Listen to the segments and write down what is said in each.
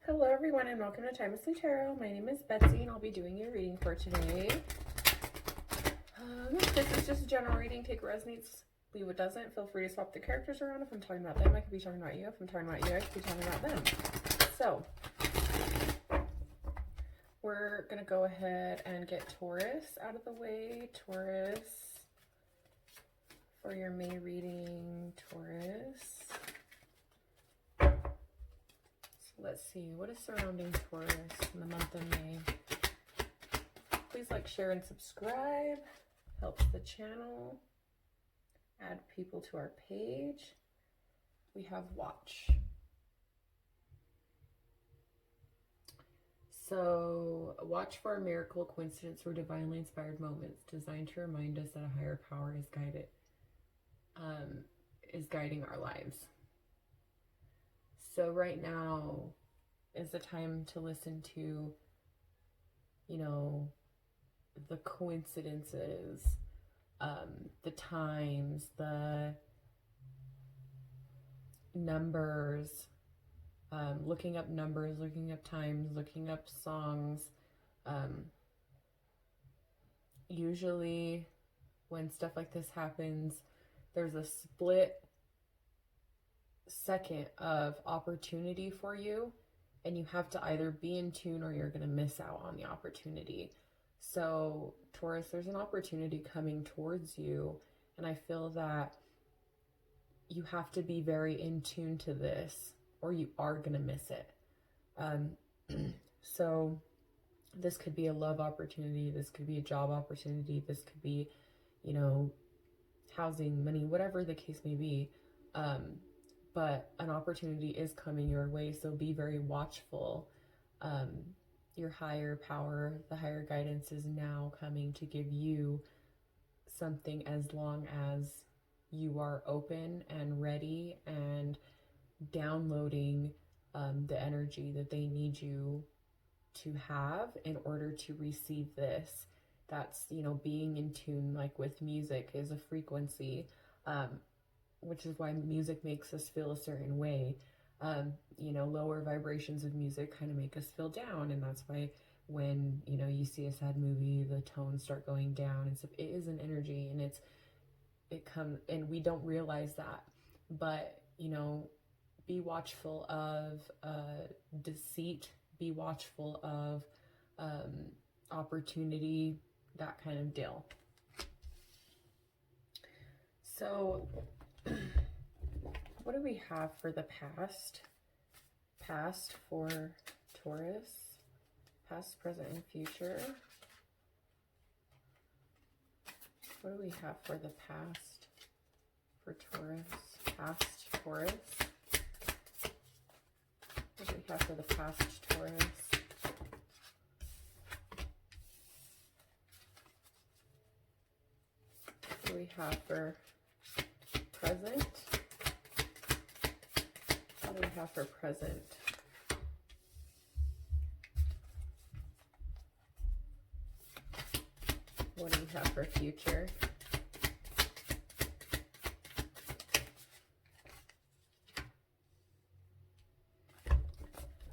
Hello everyone and welcome to Timelessly Tarot. My name is Betsy and I'll be doing your reading for today. This is just a general reading. Take what resonates, leave what doesn't. Feel free to swap the characters around. If I'm talking about them, I could be talking about you. If I'm talking about you, I could be talking about them. So, we're going to go ahead and get Taurus out of the way. Taurus, for your May reading, Taurus. Let's see, what is surrounding Taurus in the month of May? Please like, share, and subscribe. Helps the channel. Add people to our page. We have watch. So, watch for a miracle, coincidence, or divinely inspired moments designed to remind us that a higher power is guiding our lives. So right now is the time to listen to, the coincidences, the times, the numbers, looking up numbers, looking up times, looking up songs. Usually when stuff like this happens, there's a split second of opportunity for you, and you have to either be in tune or you're going to miss out on the opportunity. So Taurus, there's an opportunity coming towards you, and I feel that you have to be very in tune to this or you are going to miss it. So this could be a love opportunity, this could be a job opportunity, this could be, housing, money, whatever the case may be. But an opportunity is coming your way, so be very watchful. Your higher power, the higher guidance is now coming to give you something as long as you are open and ready and downloading the energy that they need you to have in order to receive this. That's, being in tune, like with music, is a frequency. Which is why music makes us feel a certain way. Lower vibrations of music kind of make us feel down, and that's why when, you see a sad movie, the tones start going down and stuff. It is an energy, and it comes, and we don't realize that. But, be watchful of deceit, be watchful of opportunity, that kind of deal. So, what do we have for the past? Past for Taurus. Past, present, and future. What do we have for the past for Taurus? Past Taurus. What do we have for the past Taurus? What do we have for present? What do we have for present? What do we have for future?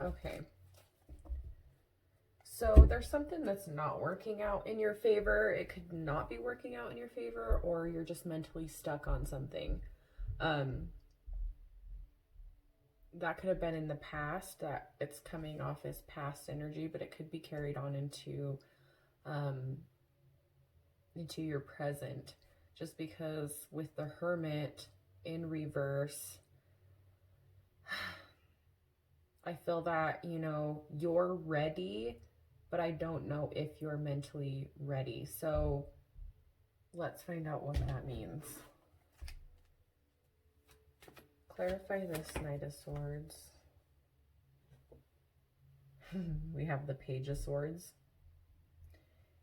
Okay. So there's something that's not working out in your favor. It could not be working out in your favor, or you're just mentally stuck on something. That could have been in the past, that it's coming off as past energy, but it could be carried on into your present, just because with the Hermit in reverse, I feel that, you're ready, but I don't know if you're mentally ready. So let's find out what that means. Clarify this, Knight of Swords. We have the Page of Swords.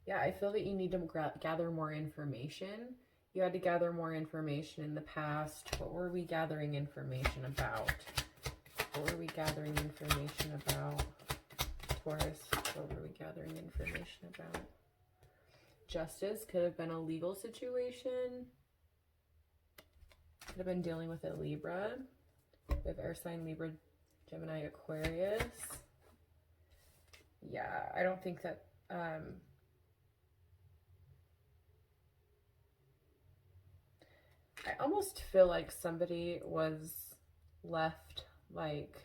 Yeah, I feel that you need to gather more information. You had to gather more information in the past. What were we gathering information about? What were we gathering information about? Taurus, what were we gathering information about? Justice could have been a legal situation. Could have been dealing with a Libra. We have air sign Libra, Gemini, Aquarius. I don't think that, I almost feel like somebody was left, like,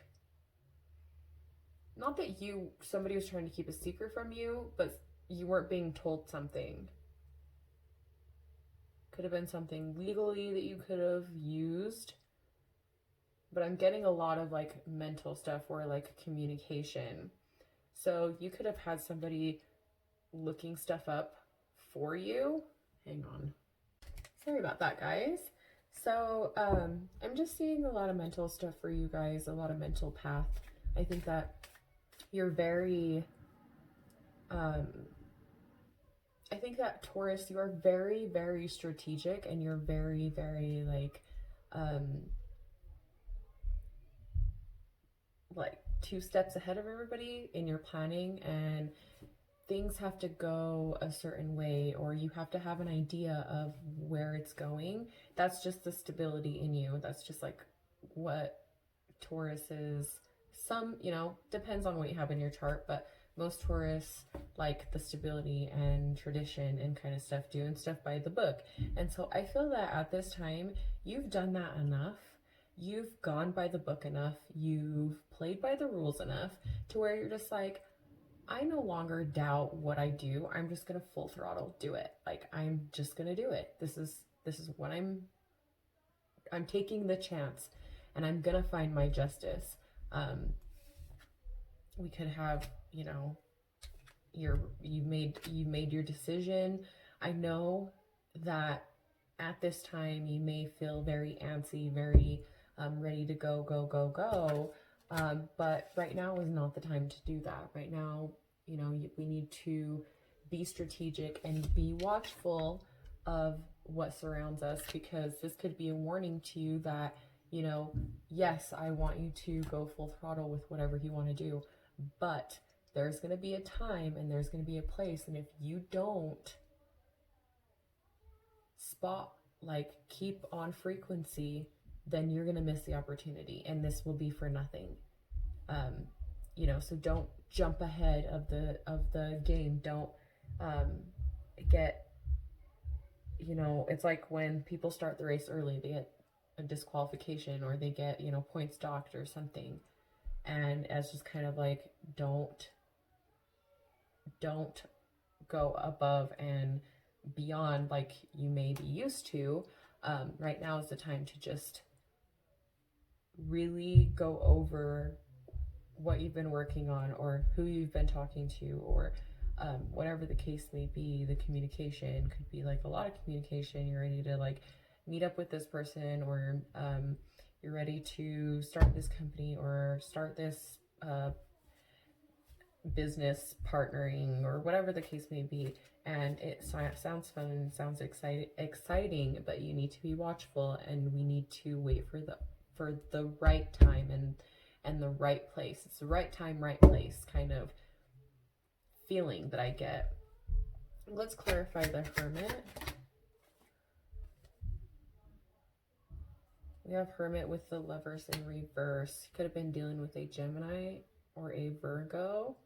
not that somebody was trying to keep a secret from you, but you weren't being told something. Could have been something legally that you could have used, but I'm getting a lot of like mental stuff or like communication. So you could have had somebody looking stuff up for you. Hang on. Sorry about that, guys. So I'm just seeing a lot of mental stuff for you guys, a lot of mental path. I think that you're very, I think that Taurus, you are very, very strategic, and you're very, very like 2 steps ahead of everybody in your planning, and things have to go a certain way, or you have to have an idea of where it's going. That's just the stability in you. That's just like what Taurus is. Some, you know, depends on what you have in your chart, but most Taurus like the stability and tradition and kind of stuff, doing stuff by the book. And so I feel that at this time, you've done that enough. You've gone by the book enough. You've played by the rules enough to where you're just like, I no longer doubt what I do. I'm just going to full throttle do it. Like, I'm just going to do it. This is what I'm taking the chance, and I'm going to find my justice. We could have, you know, you made your decision. I know that at this time you may feel very antsy, very ready to go, go, go, go. But right now is not the time to do that. Right now, you know, we need to be strategic and be watchful of what surrounds us, because this could be a warning to you that, you know, yes, I want you to go full throttle with whatever you want to do, but there's going to be a time and there's going to be a place. And if you don't keep on frequency, then you're going to miss the opportunity, and this will be for nothing. You know, so don't jump ahead of the game. Don't get, you know, it's like when people start the race early, they get a disqualification, or they get, you know, points docked or something. And it's just kind of like, don't go above and beyond like you may be used to. Right now is the time to just really go over what you've been working on, or who you've been talking to, or whatever the case may be. The communication could be like a lot of communication. You're ready to like meet up with this person, or you're ready to start this company or start this business partnering, or whatever the case may be. And it sounds fun, sounds exciting, but you need to be watchful, and we need to wait for the right time and the right place. It's the right time, right place kind of feeling that I get. Let's clarify the Hermit. We have Hermit with the Lovers in reverse. Could have been dealing with a Gemini or a Virgo.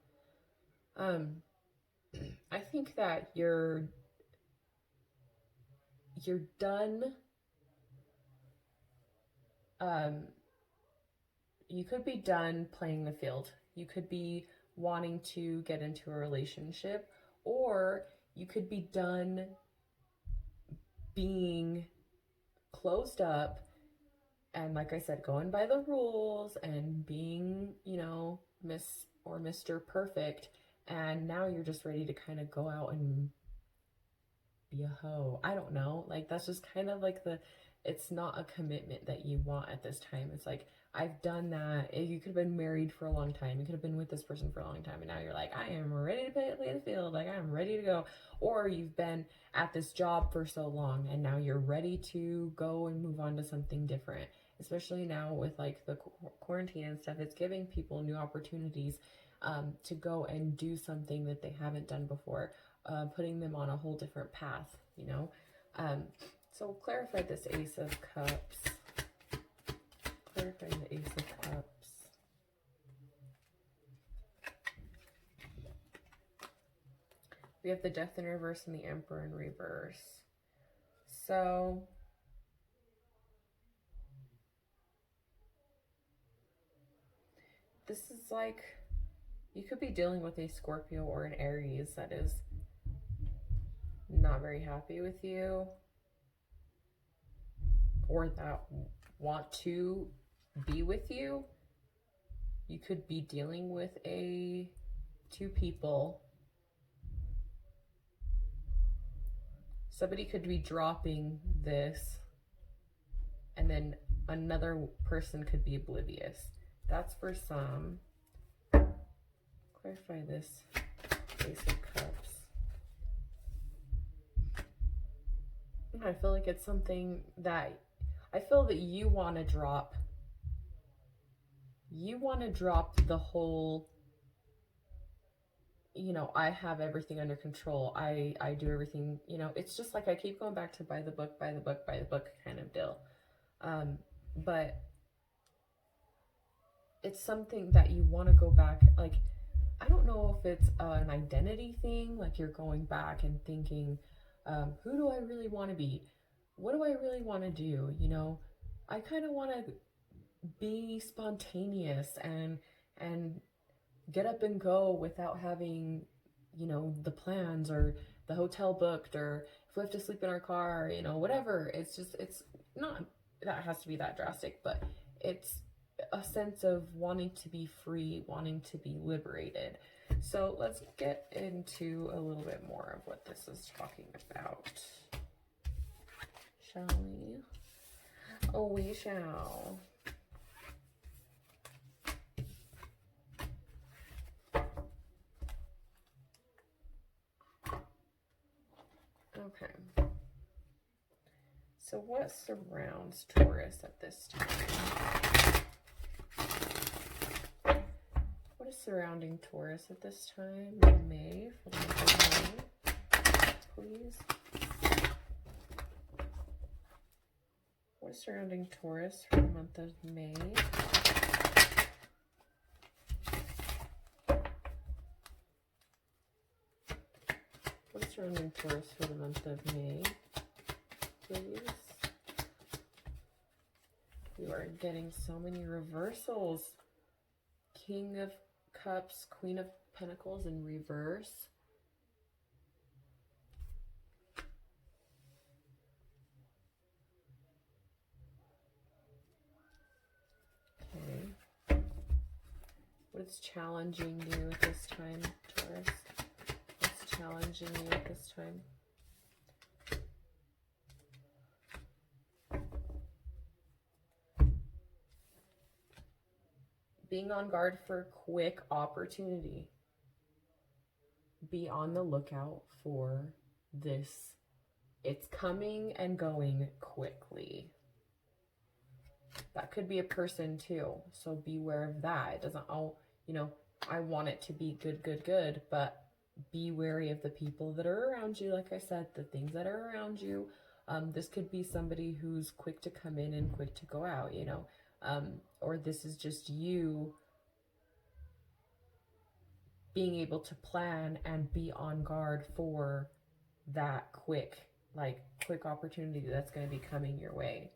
I think that you're done. You could be done playing the field. You could be wanting to get into a relationship, or you could be done being closed up and, like I said, going by the rules and being, you know, Miss or Mr. Perfect, and now you're just ready to kind of go out and be a hoe. I don't know. Like, that's just kind of like it's not a commitment that you want at this time. It's like, I've done that. You could have been married for a long time. You could have been with this person for a long time, and now you're like, I am ready to play the field. Like, I'm ready to go. Or you've been at this job for so long, and now you're ready to go and move on to something different. Especially now with like the quarantine and stuff, it's giving people new opportunities to go and do something that they haven't done before, putting them on a whole different path, you know. So we'll clarify this Ace of Cups. Clarifying the Ace of Cups. We have the Death in reverse and the Emperor in reverse. So this is like, you could be dealing with a Scorpio or an Aries that is not very happy with you, or that want to be with you. You could be dealing with two people. Somebody could be dropping this, and then another person could be oblivious. That's for some. Clarify this Ace of Cups. I feel like it's something that I feel that you want to drop. You want to drop the whole, you know, I have everything under control. I do everything, you know. It's just like I keep going back to buy the book kind of deal. But it's something that you want to go back, like, I don't know if it's an identity thing, like you're going back and thinking, who do I really want to be? What do I really want to do? You know, I kind of want to be spontaneous and get up and go without having, you know, the plans or the hotel booked, or if we have to sleep in our car, you know, whatever. It's just, it's not that it has to be that drastic, but it's a sense of wanting to be free, wanting to be liberated. So let's get into a little bit more of what this is talking about. Shall we? Oh, we shall. Okay. So what surrounds Taurus at this time? What is surrounding Taurus at this time in May, for the month of May, please? What is surrounding Taurus for the month of May? What is surrounding Taurus for the month of May, please? You are getting so many reversals. King of Cups, Queen of Pentacles in reverse. Okay. What is challenging you at this time, Taurus? What's challenging you at this time? Being on guard for quick opportunity. Be on the lookout for this. It's coming and going quickly. That could be a person too, so beware of that. It doesn't all, you know, I want it to be good, but be wary of the people that are around you. Like I said, the things that are around you. This could be somebody who's quick to come in and quick to go out, you know, or this is just you being able to plan and be on guard for that quick opportunity that's going to be coming your way.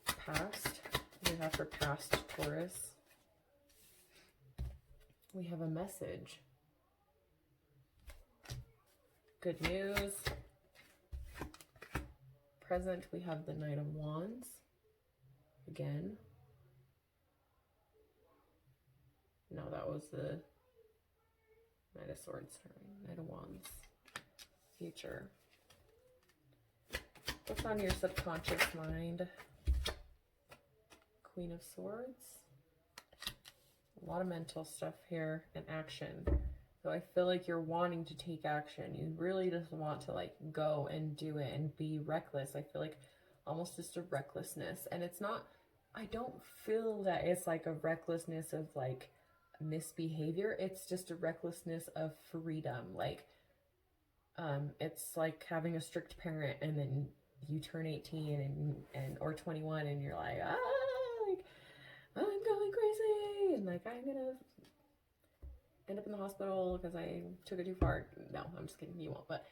Past, we have for past Taurus, we have a message. Good news. Present, we have the Knight of Wands. Again. No, that was the Knight of Swords, sorry. Knight of Wands. Future. What's on your subconscious mind? Queen of Swords. A lot of mental stuff here and action. So I feel like you're wanting to take action. You really just want to like go and do it and be reckless. I feel like almost just a recklessness. And it's not, I don't feel that it's like a recklessness of like misbehavior. It's just a recklessness of freedom. Like, it's like having a strict parent and then you turn 18 and or 21 and you're like, like, I'm going crazy and like I'm gonna end up in the hospital because I took it too far. No, I'm just kidding. You won't. But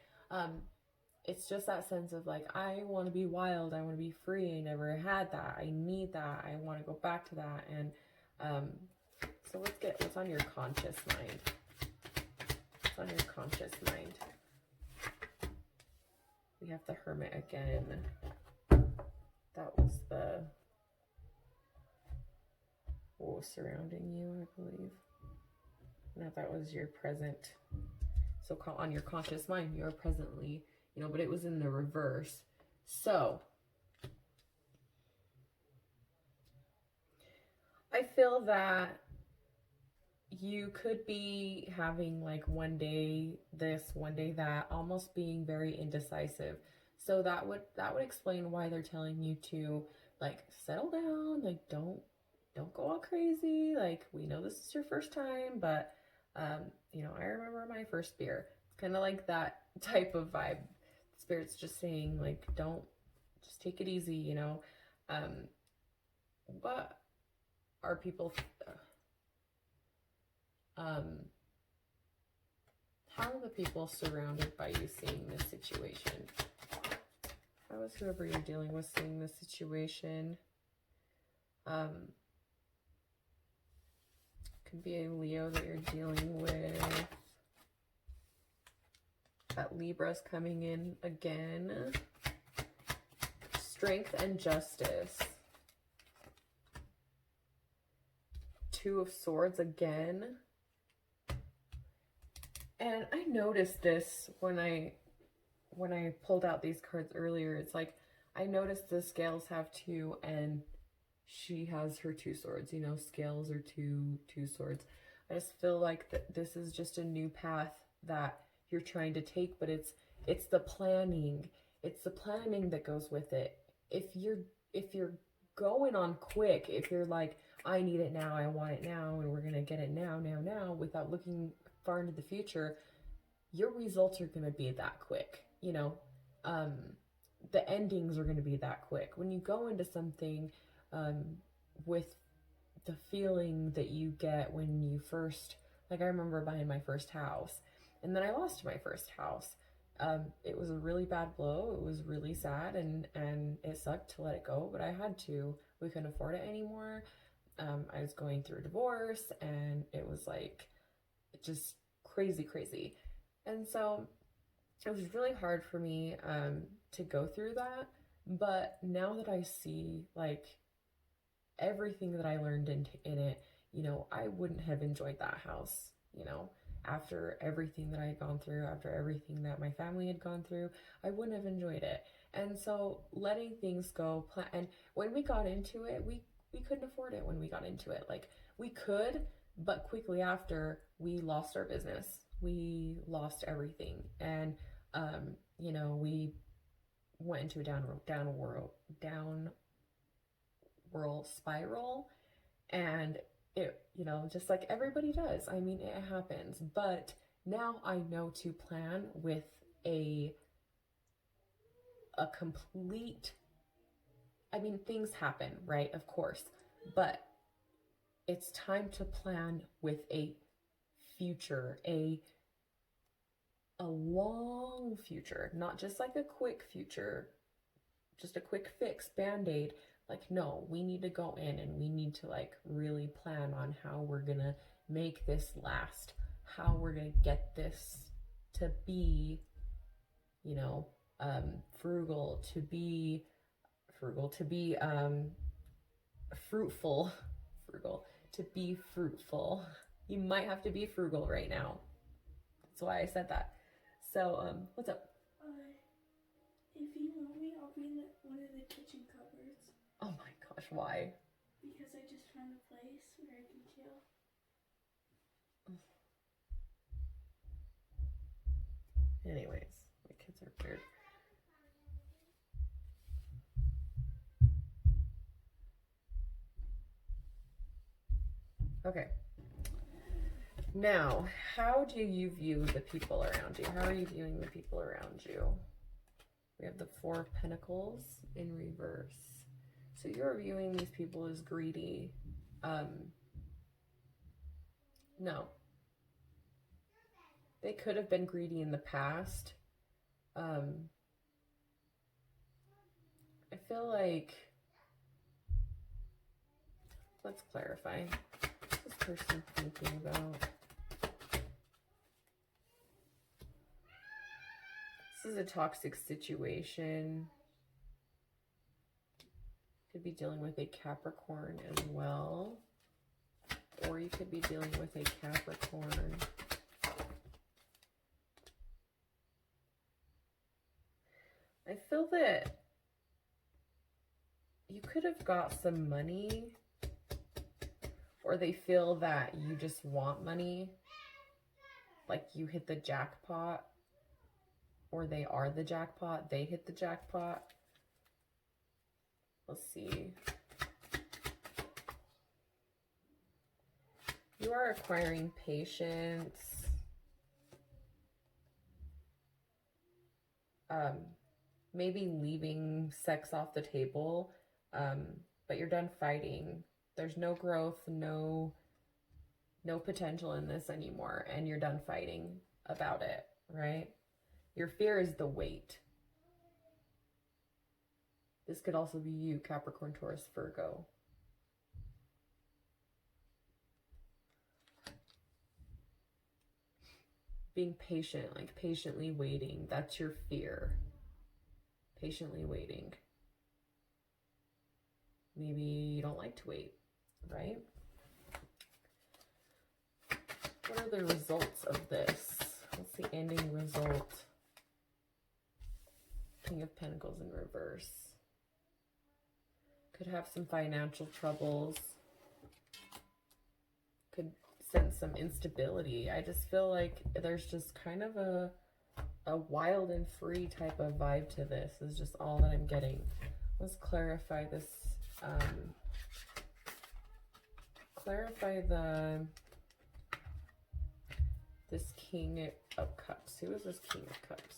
it's just that sense of like, I want to be wild. I want to be free. I never had that. I need that. I want to go back to that. And so let's get what's on your conscious mind. What's on your conscious mind? We have the Hermit again. That was the what was surrounding you, I believe. No, that was your present. So on your conscious mind, you're presently, you know, but it was in the reverse. So I feel that you could be having like one day this, one day that, almost being very indecisive. So that would explain why they're telling you to like settle down, like don't go all crazy. Like, we know this is your first time, but you know, I remember my first beer. It's kind of like that type of vibe. Spirit's just saying like, don't, just take it easy, you know. What are people how are the people surrounded by you seeing this situation? How is whoever you're dealing with seeing this situation? Could be a Leo that you're dealing with. That Libra's coming in again. Strength and justice. Two of Swords again. And I noticed this when I pulled out these cards earlier. It's like, I noticed the Scales have 2 and she has her 2 swords. You know, Scales are two swords. I just feel like this is just a new path that you're trying to take, but it's the planning. It's the planning that goes with it. If you're going on quick, if you're like, I need it now, I want it now, and we're gonna get it now, without looking far into the future, your results are gonna be that quick. You know, the endings are gonna be that quick. When you go into something with the feeling that you get when you first, like, I remember buying my first house, and then I lost my first house. It was a really bad blow. It was really sad, and it sucked to let it go, but I had to. We couldn't afford it anymore. I was going through a divorce, and it was like just crazy. And so it was really hard for me to go through that. But now that I see like everything that I learned in it, you know, I wouldn't have enjoyed that house, you know, after everything that I had gone through, after everything that my family had gone through, I wouldn't have enjoyed it. And so letting things go, and when we got into it, we couldn't afford it when we got into it. Like, we could, but quickly after, we lost our business. We lost everything. And, you know, we went into a down world spiral, and it, you know, just like everybody does. I mean, it happens, but now I know to plan with a complete, I mean, things happen, right? Of course, but it's time to plan with a future, a long future, not just like a quick future, just a quick fix, band-aid. Like, no, we need to go in and we need to like really plan on how we're gonna make this last, how we're gonna get this to be, you know, frugal, to be fruitful, to be fruitful. You might have to be frugal right now. That's why I said that. So, what's up? If you want me, I'll be in one of the kitchen cupboards. Oh my gosh, why? Because I just found a place where I can chill. Anyways, my kids are weird. Okay. Now, how do you view the people around you? How are you viewing the people around you? We have the 4 of Pentacles in reverse. So you're viewing these people as greedy. No. They could have been greedy in the past. I feel like, let's clarify. What's this person thinking about? This is a toxic situation. Could be dealing with a Capricorn as well. Or you could be dealing with a Capricorn. I feel that you could have got some money, or they feel that you just want money, like you hit the jackpot, or they are the jackpot, they hit the jackpot. Let's see. You are acquiring patience. Maybe leaving sex off the table, but you're done fighting. There's no growth, no potential in this anymore, and you're done fighting about it, right? Your fear is the weight. This could also be you, Capricorn, Taurus, Virgo. Being patient, like patiently waiting. That's your fear. Patiently waiting. Maybe you don't like to wait, right? What are the results of this? What's the ending result? King of Pentacles in reverse. Could have some financial troubles. Could sense some instability. I just feel like there's just kind of a wild and free type of vibe to this is just all that I'm getting. Let's clarify this. Clarify this King of Cups. Who is this King of Cups?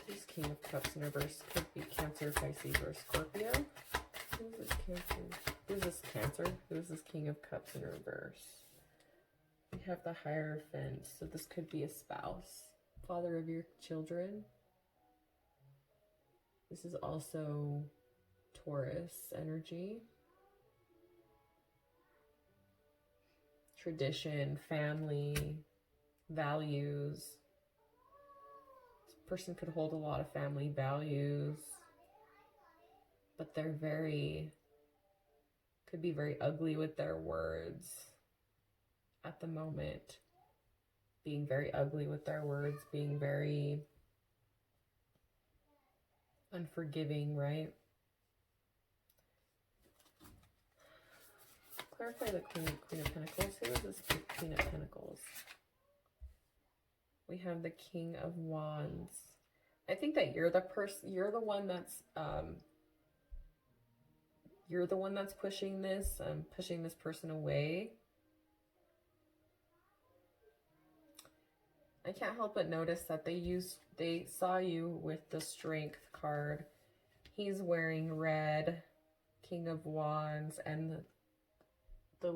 This King of Cups in reverse could be Cancer, Pisces, or Scorpio. Who is this Cancer? Who is this Cancer? Who is this King of Cups in reverse? We have the Hierophant, so this could be a spouse, father of your children. This is also Taurus energy. Tradition, family, values. This person could hold a lot of family values, but they're could be very ugly with their words at the moment. Being very ugly with their words, being very unforgiving, right? Clarify the Queen of Pentacles. Who is this Queen of Pentacles? We have the King of Wands. I think that you're the person, you're the one that's pushing this person away. I can't help but notice that they saw you with the Strength card. He's wearing red, King of Wands, and the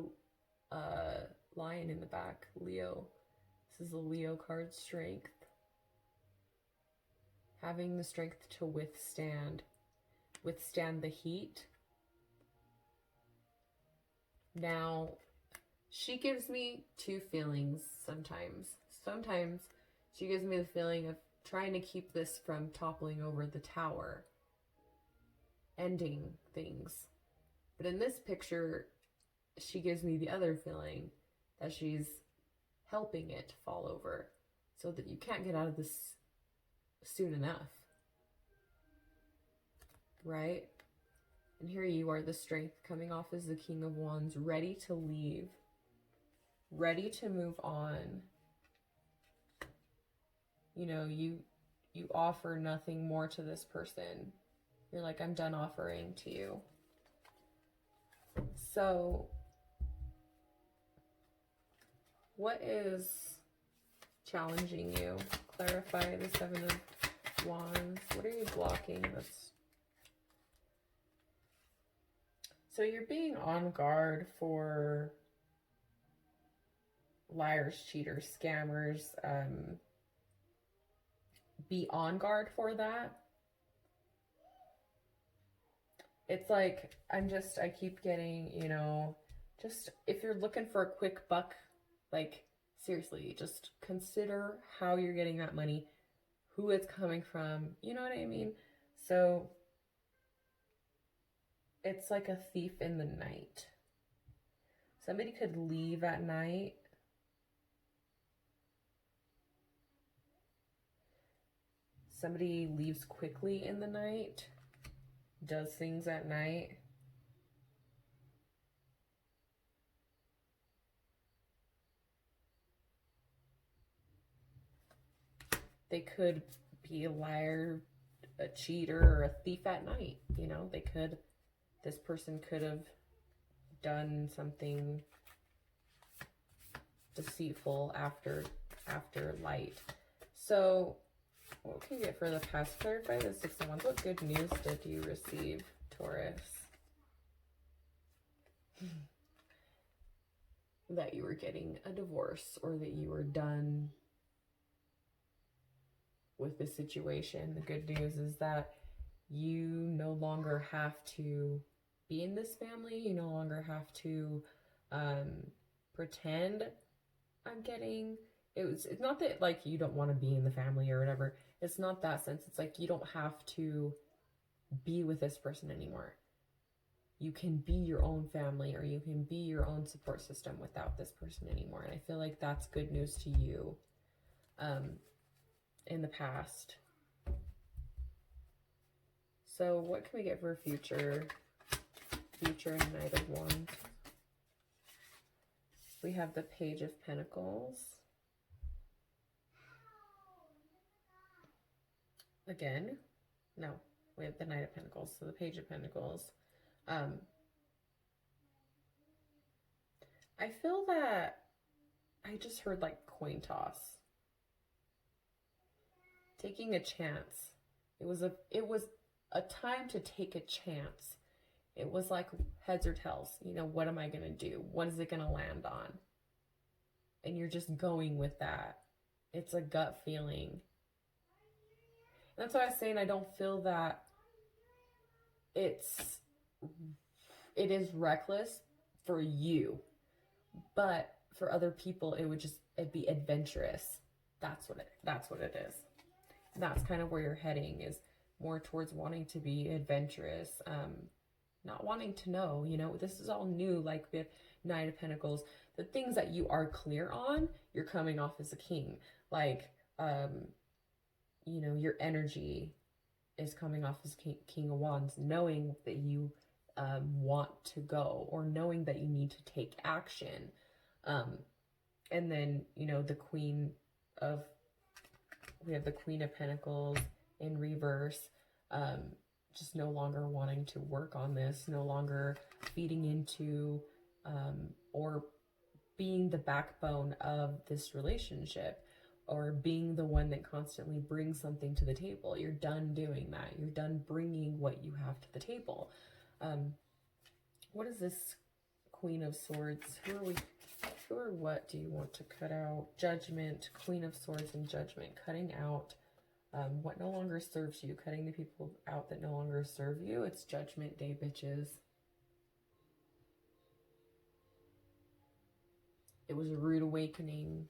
lion in the back, Leo. This is the Leo card, Strength. Having the strength to withstand the heat. Now, she gives me two feelings sometimes. Sometimes she gives me the feeling of trying to keep this from toppling over the tower, ending things. But in this picture, she gives me the other feeling that she's helping it fall over so that you can't get out of this soon enough. Right? And here you are, the Strength coming off as the King of Wands, ready to leave, ready to move on. You know, you offer nothing more to this person. You're like, I'm done offering to you. So, what is challenging you? Clarify the Seven of Wands. What are you blocking? So you're being on guard for liars, cheaters, scammers. Be on guard for that. It's like, I keep getting, just if you're looking for a quick buck, like, seriously, just consider how you're getting that money, who it's coming from, you know what I mean? So it's like a thief in the night. Somebody could leave at night. Somebody leaves quickly in the night, does things at night. They could be a liar, a cheater, or a thief at night. This person could have done something deceitful after light. So what can you get for the past? Clarify the Six of Wands. What good news did you receive, Taurus? That you were getting a divorce, or that you were done with the situation. The good news is that you no longer have to be in this family. You no longer have to pretend. It's not that like you don't want to be in the family or whatever. It's not that sense. It's like you don't have to be with this person anymore. You can be your own family, or you can be your own support system without this person anymore. And I feel like that's good news to you in the past. So what can we get for future and Knight of Wands? We have the Page of Pentacles. Again, no, we have the Knight of Pentacles. So the Page of Pentacles. I feel that I just heard like coin toss. Taking a chance. It was a time to take a chance. It was like heads or tails. What am I going to do? What is it going to land on? And you're just going with that. It's a gut feeling. And that's why I was saying I don't feel that it is reckless for you. But for other people, it'd be adventurous. That's what it is. And that's kind of where you're heading, is more towards wanting to be adventurous, not wanting to know, this is all new, like with Knight of Pentacles. The things that you are clear on, you're coming off as a king. Like, your energy is coming off as King of Wands, knowing that you want to go, or knowing that you need to take action. And then, we have the Queen of Pentacles in reverse, just no longer wanting to work on this, no longer feeding into or being the backbone of this relationship, or being the one that constantly brings something to the table. You're done doing that. You're done bringing what you have to the table. What is this Queen of Swords? Who or what do you want to cut out? Judgment, Queen of Swords and Judgment. Cutting out what no longer serves you. Cutting the people out that no longer serve you. It's Judgment Day, bitches. It was a rude awakening.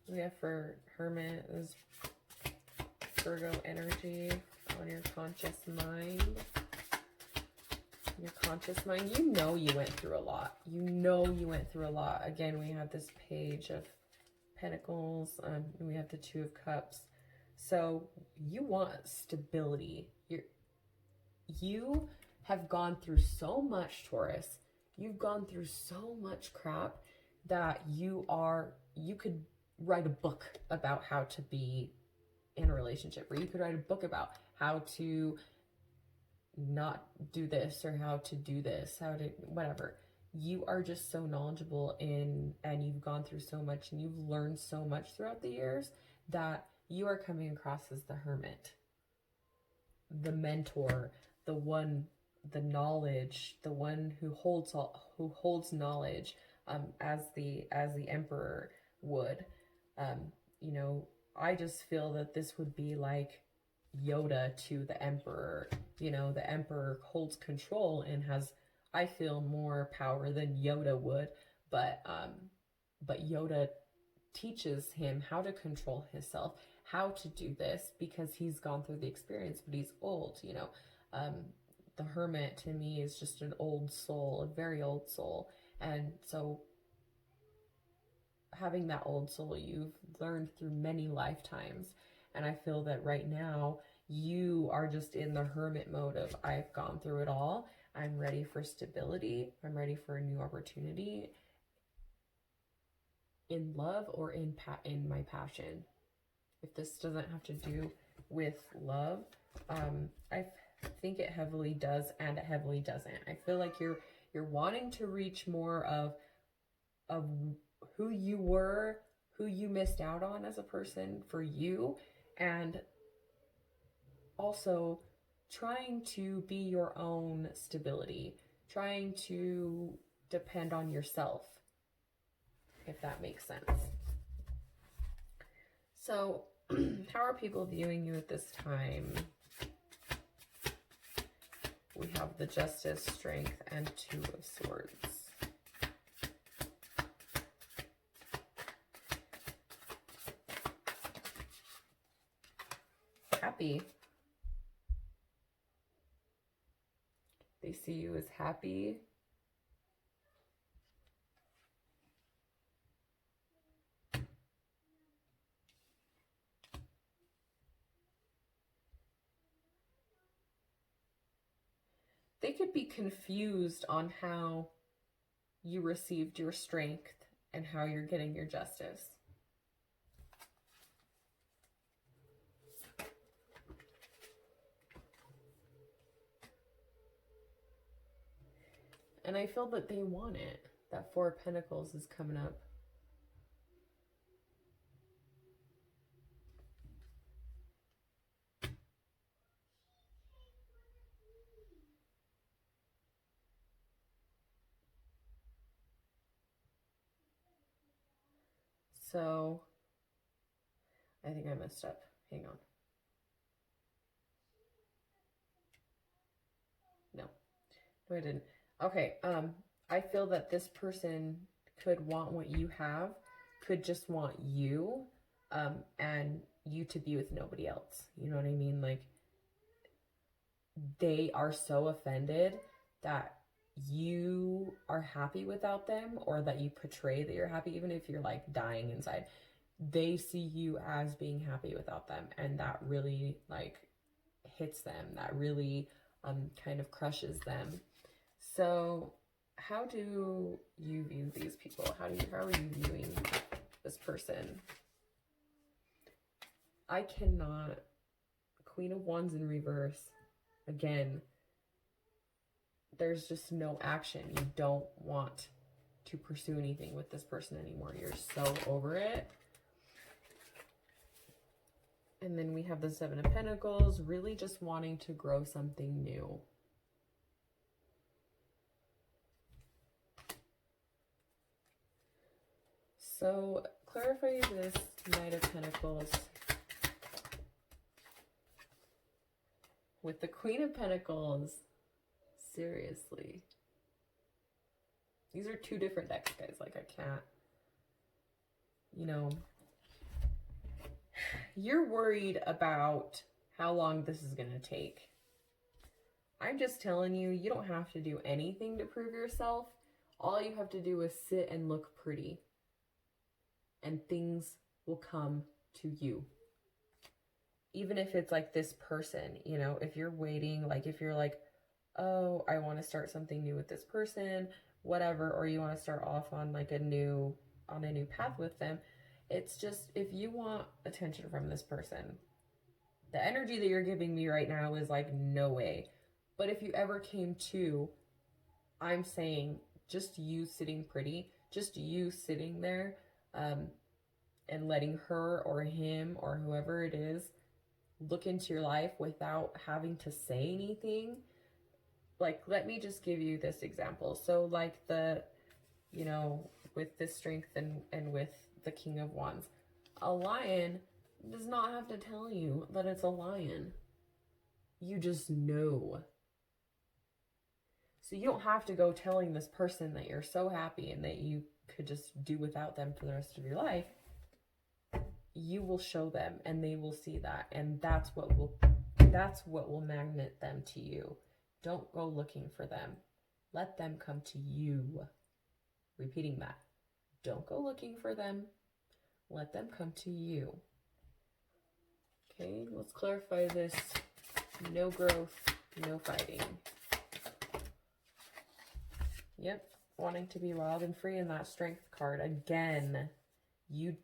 We have for Hermit is Virgo energy on your conscious mind. Your conscious mind, you went through a lot. You went through a lot. Again, we have this Page of Pentacles, and we have the Two of Cups. So you want stability. You have gone through so much, Taurus. You've gone through so much crap that you could write a book about how to be in a relationship, or you could write a book about how to not do this, or how to do this, how to whatever. You are just so knowledgeable and you've gone through so much, and you've learned so much throughout the years, that you are coming across as the Hermit, the mentor, the one, the knowledge, the one who holds knowledge, as the emperor would. You know, I just feel that this would be like Yoda to the emperor. You know, the emperor holds control and has, I feel, more power than Yoda would, but Yoda teaches him how to control himself, how to do this, because he's gone through the experience, but he's old, you know. The hermit to me is just an old soul, a very old soul. And so having that old soul, you've learned through many lifetimes. And I feel that right now you are just in the hermit mode of, I've gone through it all. I'm ready for stability. I'm ready for a new opportunity in love or in my passion. If this doesn't have to do with love, I think it heavily does and it heavily doesn't. I feel like you're wanting to reach more of who you were, who you missed out on as a person for you, and also trying to be your own stability, trying to depend on yourself, if that makes sense. So, how are people viewing you at this time? We have the Justice, Strength, and Two of Swords. Happy. They see you as happy. They could be confused on how you received your strength and how you're getting your justice. And I feel that they want it. That Four of Pentacles is coming up. So, I think I messed up. Hang on. No, I didn't. Okay, I feel that this person could want what you have, could just want you, and you to be with nobody else. You know what I mean? Like, they are so offended that you are happy without them, or that you portray that you're happy, even if you're like dying inside. They see you as being happy without them, and that really like hits them. That really kind of crushes them. So how do you view these people? How are you viewing this person? I cannot. Queen of Wands in reverse. Again, there's just no action. You don't want to pursue anything with this person anymore. You're so over it. And then we have the Seven of Pentacles, really just wanting to grow something new. So clarify this Knight of Pentacles with the Queen of Pentacles. Seriously. These are two different decks, guys. Like, I can't, you know, you're worried about how long this is going to take. I'm just telling you, you don't have to do anything to prove yourself. All you have to do is sit and look pretty. And things will come to you. Even if it's like this person, you know, if you're waiting, like if you're like, oh, I want to start something new with this person, whatever, or you want to start off on like a new path with them. It's just, if you want attention from this person, the energy that you're giving me right now is like, no way. But if you ever came to, I'm saying, just you sitting pretty, just you sitting there, and letting her or him or whoever it is look into your life without having to say anything. Like, let me just give you this example. So like the you know, with this strength and with the King of Wands. A lion does not have to tell you that it's a lion. You just know. So you don't have to go telling this person that you're so happy and that you could just do without them for the rest of your life. You will show them and they will see that, and that's what will magnet them to you. Don't go looking for them. Let them come to you. Repeating that. Don't go looking for them. Let them come to you. Okay, let's clarify this. No growth, no fighting. Yep, wanting to be wild and free in that strength card. Again, you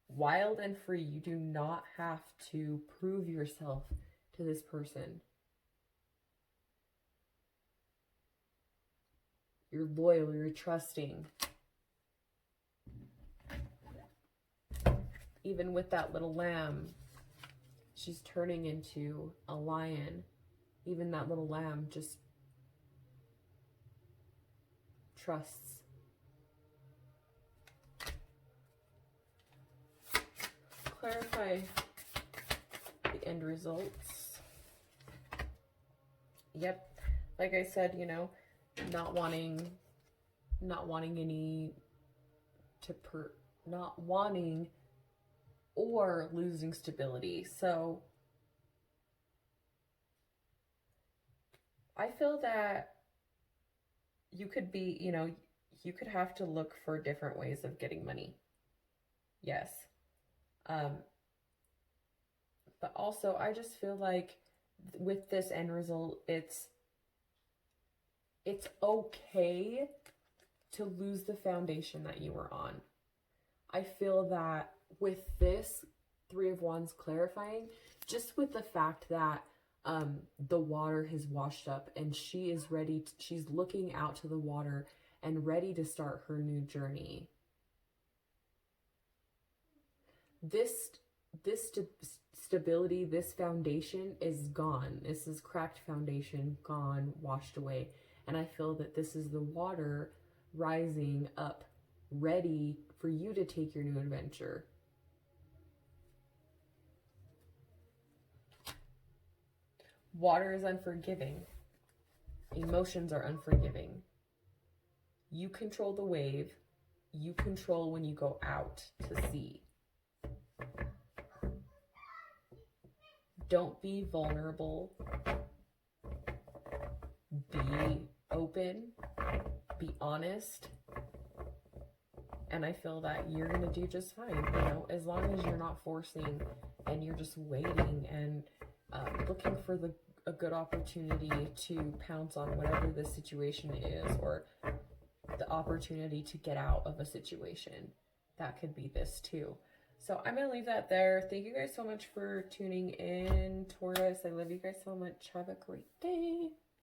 wild and free. You do not have to prove yourself to this person. You're loyal, you're trusting. Even with that little lamb, she's turning into a lion. Even that little lamb just trusts. Clarify the end results. Yep. Like I said, you know, not wanting or losing stability. So I feel that you could be, you know, you could have to look for different ways of getting money. Yes. But also I just feel like with this end result, it's okay to lose the foundation that you were on. I feel that with this Three of Wands clarifying, just with the fact that the water has washed up and she is ready, she's looking out to the water and ready to start her new journey. This stability, this foundation is gone. This is cracked foundation, gone, washed away. And I feel that this is the water rising up, ready for you to take your new adventure. Water is unforgiving. Emotions are unforgiving. You control the wave. You control when you go out to sea. Don't be vulnerable. Be open. Be honest. And I feel that you're going to do just fine, you know, as long as you're not forcing and you're just waiting and looking for a good opportunity to pounce on whatever the situation is, or the opportunity to get out of a situation. That could be this too. So I'm going to leave that there. Thank you guys so much for tuning in, Taurus. I love you guys so much. Have a great day.